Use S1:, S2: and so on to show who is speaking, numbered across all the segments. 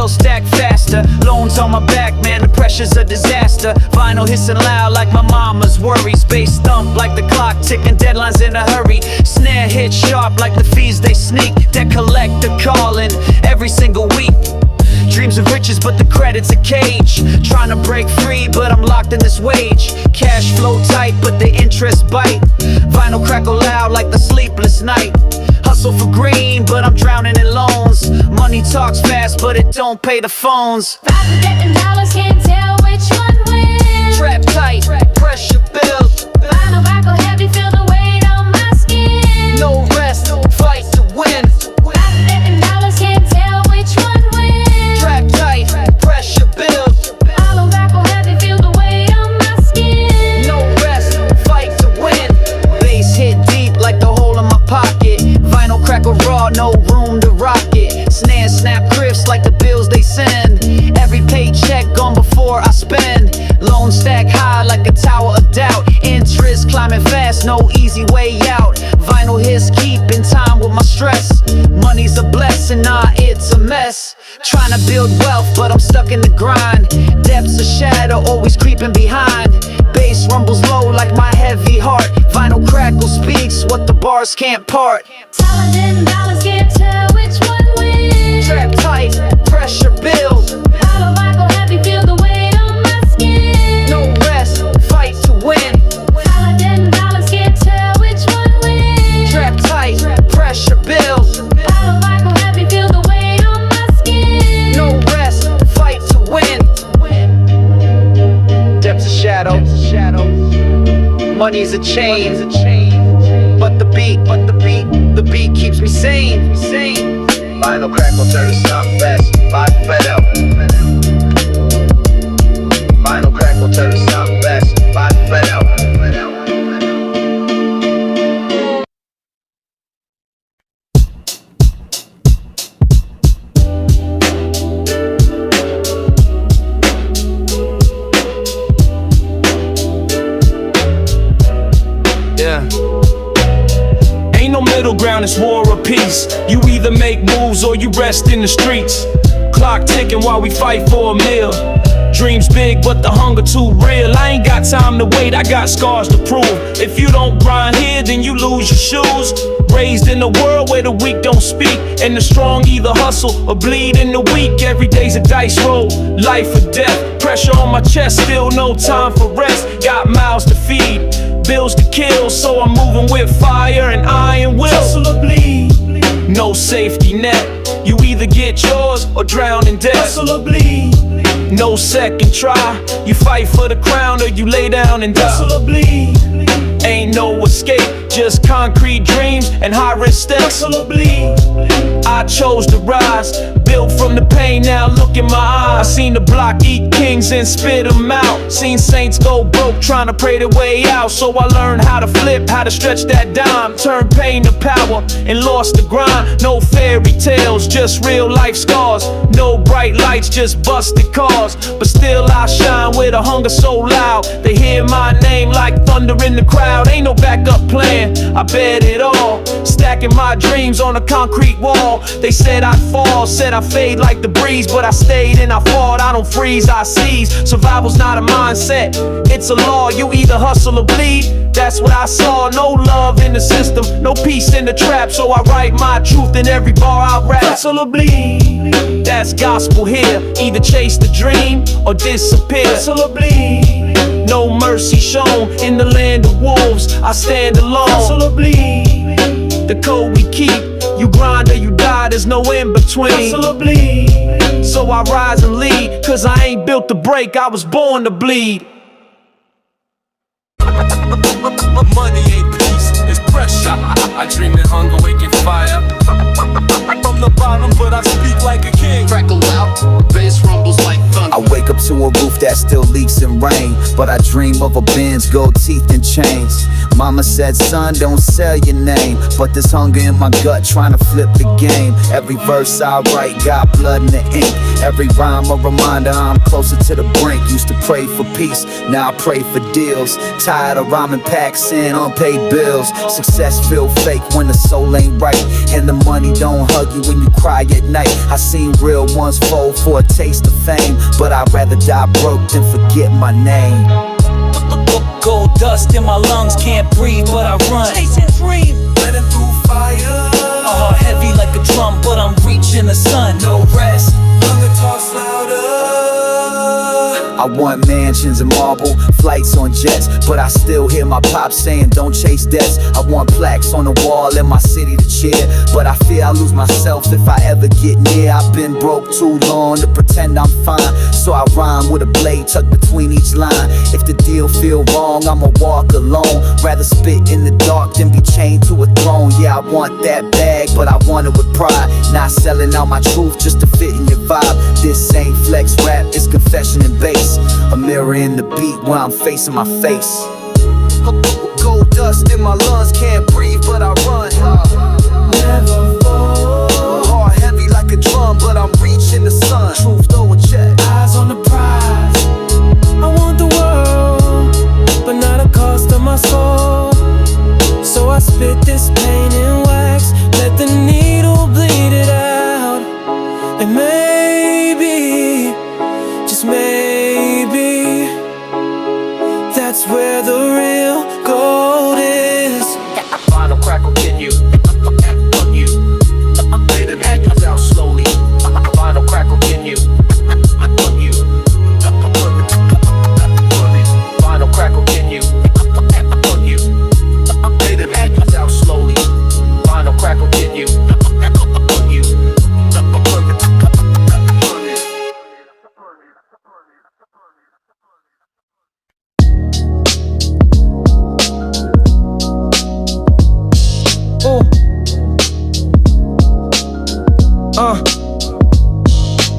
S1: bills stack faster. Loans on my back, man, the pressure's a disaster. Vinyl hissing loud like my mama's worries. Bass thump like the clock ticking, deadlines in a hurry. Snare hit sharp like the fees they sneak. Debt collector calling every single week. Dreams of riches, but the credit's a cage. Trying to break free, but I'm locked in this wage. Cash flow tight, but the interest bite. Vinyl crackle loud like the sleepless night. Hustle for green, but I'm drowning in loans. Money talks fast, but it don't pay the phones.
S2: $5 can't tell which one wins.
S1: Trap tight, pressure build.
S2: Vinyl backle heavy, feel the weight on my skin.
S1: No rest, fight to win.
S2: $5 can't tell which one wins.
S1: Trap tight, pressure build.
S2: Vinyl backle heavy, feel the weight on my skin.
S1: No rest, fight to win. Bass hit deep like the hole in my pocket. Vinyl crackle raw, no room to rock it. Snare snap crisp like the bills they send. Every paycheck gone before I spend. Loans stack high like a tower of doubt. Interest climbing fast, no easy way out. Vinyl hits keeping time with my stress. Money's a blessing, nah, it's a mess. Trying to build wealth, but I'm stuck in the grind. Depths of shadow, always creeping behind. Bass rumbles low like my heavy heart. Vinyl crackle speaks what the bars can't part.
S2: $10 can't tell which one wins.
S1: Trap tight, pressure build.
S2: Vinyl backle heavy, feel the weight on my skin.
S1: No rest, fight to win.
S2: $10 can't tell which one wins.
S1: Trap tight, pressure build.
S2: Vinyl backle heavy, feel the weight on my skin.
S1: No rest, fight to win. Depths of shadow. Money's a chain. But the beat keeps me sane.
S3: Vinyl crackle turn the sound fast, vibe fed out. Vinyl crackle turn the sound fast, vibe fed out.
S4: Ain't no middle ground, it's war or peace. You either make moves or you rest in the streets. Clock ticking while we fight for a meal. Dreams big, but the hunger too real. I ain't got time to wait, I got scars to prove. If you don't grind here, then you lose your shoes. Raised in a world where the weak don't speak, and the strong either hustle or bleed in the weak. Every day's a dice roll, life or death. Pressure on my chest, still no time for rest. Got mouths to feed, bills to kill, so I'm moving with fire and iron will. Hustle or bleed, no safety net. You either get yours or drown in debt. Hustle or bleed, no second try. You fight for the crown or you lay down and die. Hustle or bleed, ain't no escape, just concrete dreams and high-risk steps. Hustle or bleed, I chose to rise, built from the pain, now look in my eyes. I seen the block eat kings and spit them out. Seen saints go broke trying to pray their way out. So I learned how to flip, how to stretch that dime. Turn pain to power and lost the grind. No fairy tales, just real life scars. No bright lights, just busted cars. But still I shine with a hunger so loud. They hear my name like thunder in the crowd. Ain't no backup plan, I bet it all. Stacking my dreams on a concrete wall. They said I'd fall, said I fade like the breeze, but I stayed and I fought. I don't freeze, I seize. Survival's not a mindset, it's a law. You either hustle or bleed, that's what I saw. No love in the system, no peace in the trap. So I write my truth in every bar I rap. Hustle or bleed, that's gospel here. Either chase the dream or disappear. Hustle or bleed, no mercy shown in the land of wolves. I stand alone. Hustle or bleed, the code we keep. You grind or you die, there's no in between. Hustle or bleed, so I rise and lead. Cause I ain't built to break, I was born to bleed.
S5: Money ain't peace, it's pressure. I dream in hunger, waking fire. From the bottom, but I speak like a king.
S6: Crackle out, bass rumbles like thunder.
S7: I wake up to a roof that still leaks in rain, but I dream of a Benz, gold teeth and chains. Mama said, son, don't sell your name, but there's hunger in my gut trying to flip the game. Every verse I write got blood in the ink. Every rhyme a reminder I'm closer to the brink. Used to pray for peace, now I pray for deals. Tired of rhyming packs and unpaid bills. Success feel fake when the soul ain't right, and the money don't hug you when you cry at night. I seen real ones fold for a taste of fame, but I'd rather die broke than forget my name.
S8: Gold dust in my lungs, can't breathe, but I run. Chasing dream,
S5: Running through fire.
S8: a heart heavy like a drum, but I'm reaching the sun.
S5: No rest, hunger talks louder.
S7: I want mansions and marble, flights on jets, but I still hear my pop saying don't chase debts. I want plaques on the wall in my city to cheer, but I fear I'll lose myself if I ever get near. I've been broke too long to pretend I'm fine, so I rhyme with a blade tucked between each line. If the deal feel wrong, I'ma walk alone. Rather spit in the dark than be chained to a throne. Yeah, I want that bag, but I want it with pride. Not selling out my truth just to fit in your vibe. This ain't flex rap, it's confession and bass. A mirror in the beat while I'm facing my face. Gold dust in my lungs, can't breathe, but I run.
S8: Never fall.
S7: Heart heavy like a drum, but I'm reaching the sun. Truth though a check.
S8: Eyes on the prize. I want the world, but not a cost of my soul. So I spit this pain in wax, let the needle bleed it out. And maybe, just maybe, that's where the real gold is.
S4: Final crack will get you. You. Lay the matches out slowly. Final crack will get you. You. Final crack will get you. You. Lay the matches out slowly. Final crack will get you. You.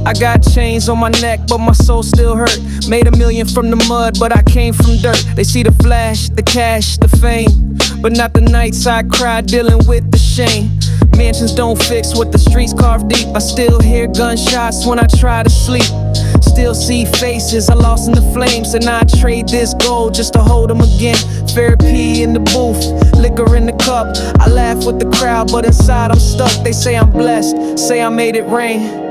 S4: I got chains on my neck, but my soul still hurt. Made $1 million from the mud, but I came from dirt. They see the flash, the cash, the fame, but not the nights I cried dealing with the shame. Mansions don't fix what the streets carve deep. I still hear gunshots when I try to sleep. Still see faces I lost in the flames, and I trade this gold just to hold them again. Therapy in the booth, liquor in the cup. I laugh with the crowd, but inside I'm stuck. They say I'm blessed, say I made it rain,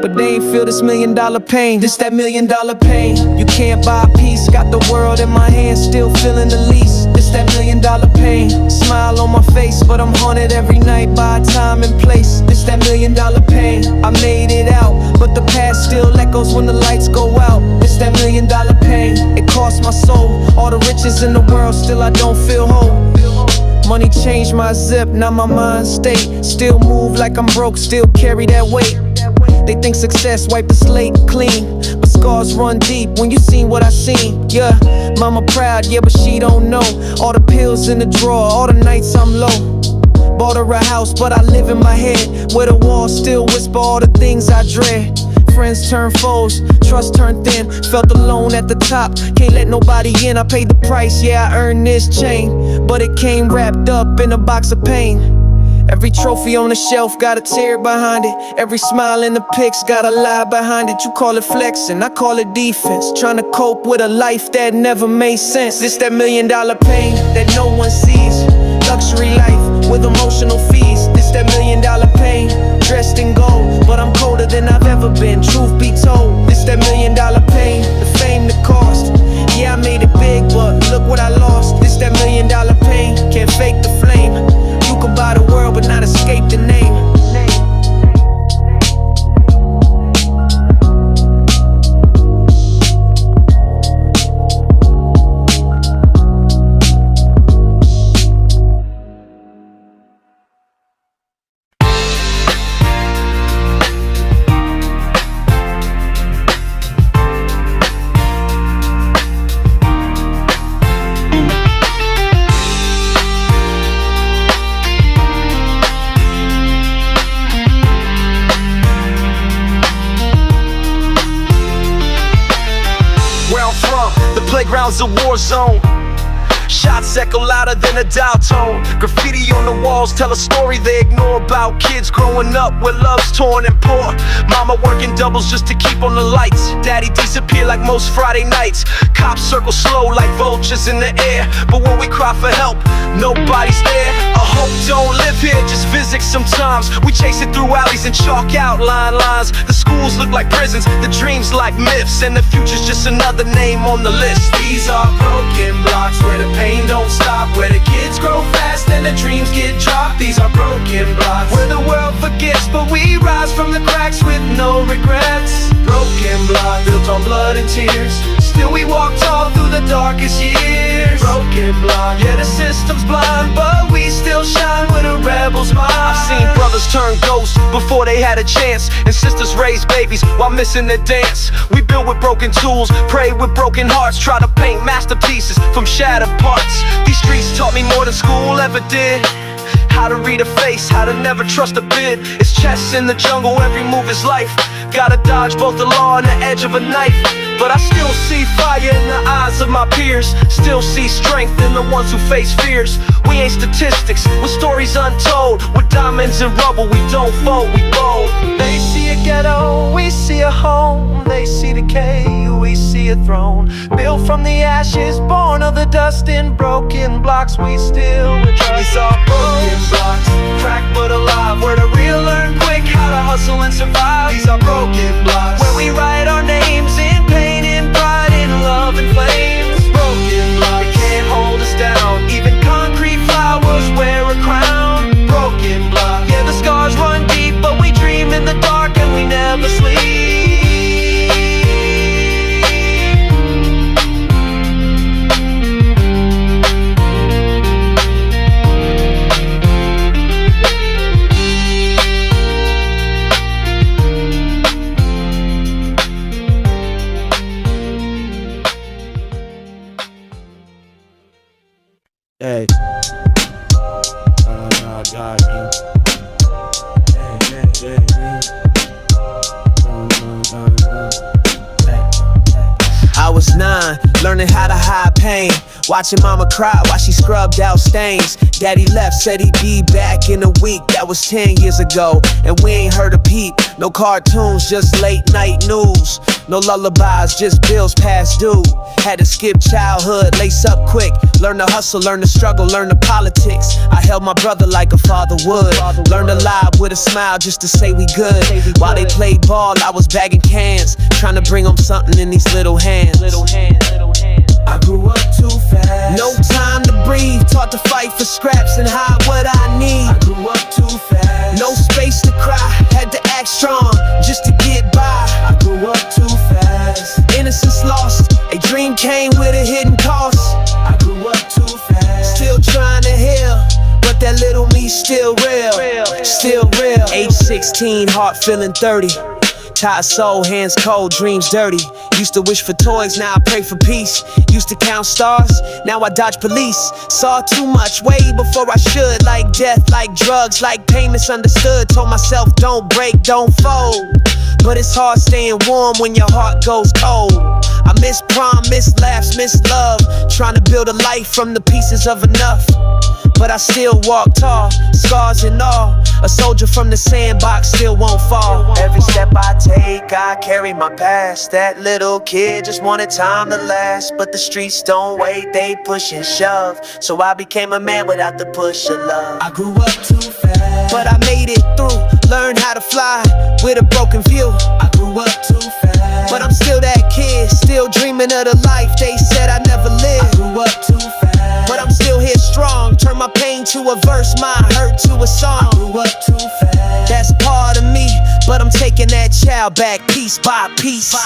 S4: but they ain't feel this $1 million pain. This that $1 million pain. You can't buy a piece. Got the world in my hands, still feeling the lease. This that $1 million pain. Smile on my face, but I'm haunted every night by time and place. This that $1 million pain. I made it out, but the past still echoes when the lights go out. This that $1 million pain. It cost my soul. All the riches in the world, still I don't feel whole. Money changed my zip, now my mind state. Still move like I'm broke, still carry that weight. They think success wipe the slate clean, but scars run deep when you seen what I seen. Yeah, mama proud, yeah, but she don't know all the pills in the drawer, all the nights I'm low. Bought her a house, but I live in my head, where the walls still whisper all the things I dread. Friends turn foes, trust turned thin. Felt alone at the top, can't let nobody in. I paid the price, yeah, I earned this chain, but it came wrapped up in a box of pain. Every trophy on the shelf got a tear behind it. Every smile in the pics got a lie behind it. You call it flexing, I call it defense. Trying to cope with a life that never made sense. This that $1 million pain that no one sees. Luxury life with emotional fees. This that $1 million pain, dressed in gold, but I'm colder than I've ever been, truth be told. This that $1 million pain, the fame, the cost. Yeah, I made it big, but look what I lost. This that $1 million pain, can't fake the flame. You can buy the world, but not escape the name.
S9: Playground's a war zone.
S4: Shots echo louder than a dial tone. Graffiti on the walls tell a story they ignore about kids growing up where love's torn and poor. Mama working doubles just to keep on the lights. Daddy disappear like most Friday nights. Cops circle slow like vultures in the air. But when we cry for help, nobody's there. I hope don't live here, just visit sometimes. We chase it through alleys and chalk out lines. The schools look like prisons, the dreams like myths, and the future's just another name on the list. These are broken blocks where the pain don't stop, where the kids grow fast and the dreams get dropped. These are broken blocks where the world forgets, but we rise from the cracks with no regrets. Broken blocks built on blood and tears, still we walk tall through the darkest years. Broken blocks, yeah, the system's blind, but we still shine with a rebel's mind. I've seen brothers turn ghosts before they had a chance, and sisters raise babies while missing the dance. We build with broken tools, pray with broken hearts, try to paint masterpieces from shattered parts. These streets taught me more than school ever did. How to read a face, how to never trust a bid. It's chess in the jungle, every move is life. Gotta dodge both the law and the edge of a knife. But I still see fire in the eyes of my peers, still see strength in the ones who face fears. We ain't statistics, we're stories untold. We're diamonds in rubble, we don't fold, we bold. They see a ghetto, we see a home. They see decay, we see a throne. Built from the ashes, born of the dust. In broken blocks, we still trust. These are broken blocks, cracked but alive, where the real learn quick how to hustle and survive. These are broken blocks, where we write our names in pain, in pride, in love and flames. Broken blocks, they can't hold us down, even concrete flowers wear a crown. Broken blocks, yeah, the scars run deep, but we dream in the dark and we never sleep.
S9: Hey. I was 9, learning how to hide pain, watching mama cry while she scrubbed out stains. Daddy left, said he'd be back in a week. That was 10 years ago, and we ain't heard a peep. No cartoons, just late night news. No lullabies, just bills past due. Had to skip childhood, lace up quick. Learn to hustle, learn to struggle, learn the politics. I held my brother like a father would. Learned to lie with a smile just to say we good. While they played ball, I was bagging cans, trying to bring them something in these little hands. I grew up too fast. No time to breathe, taught to fight for scraps and hide what I need. I grew up too fast. No space to cry, had to act strong just to get by. I grew up too fast. Innocence lost, a dream came with a hidden cost. I grew up too fast. Still trying to heal, but that little me still real. Still real. Age 16, heart feeling 30. Tired soul, hands cold, dreams dirty. Used to wish for toys, now I pray for peace. Used to count stars, now I dodge police. Saw too much way before I should. Like death, like drugs, like pain misunderstood. Told myself don't break, don't fold. But it's hard staying warm when your heart goes cold. I miss prom, miss laughs, miss love. Trying to build a life from the pieces of enough. But I still walk tall, scars and all. A soldier from the sandbox still won't fall. Every step I take, I carry my past. That little kid just wanted time to last. But the streets don't wait, they push and shove. So I became a man without the push of love. I grew up too fast, but I made it through. Learned how to fly with a broken view. I grew up too fast, but I'm still that kid, still dreaming of the life they said I never lived. I grew up too fast, but I'm still here strong. Turn my pain to a verse, my hurt to a song. I grew up too fast, that's part of me, but I'm taking that child back piece by piece.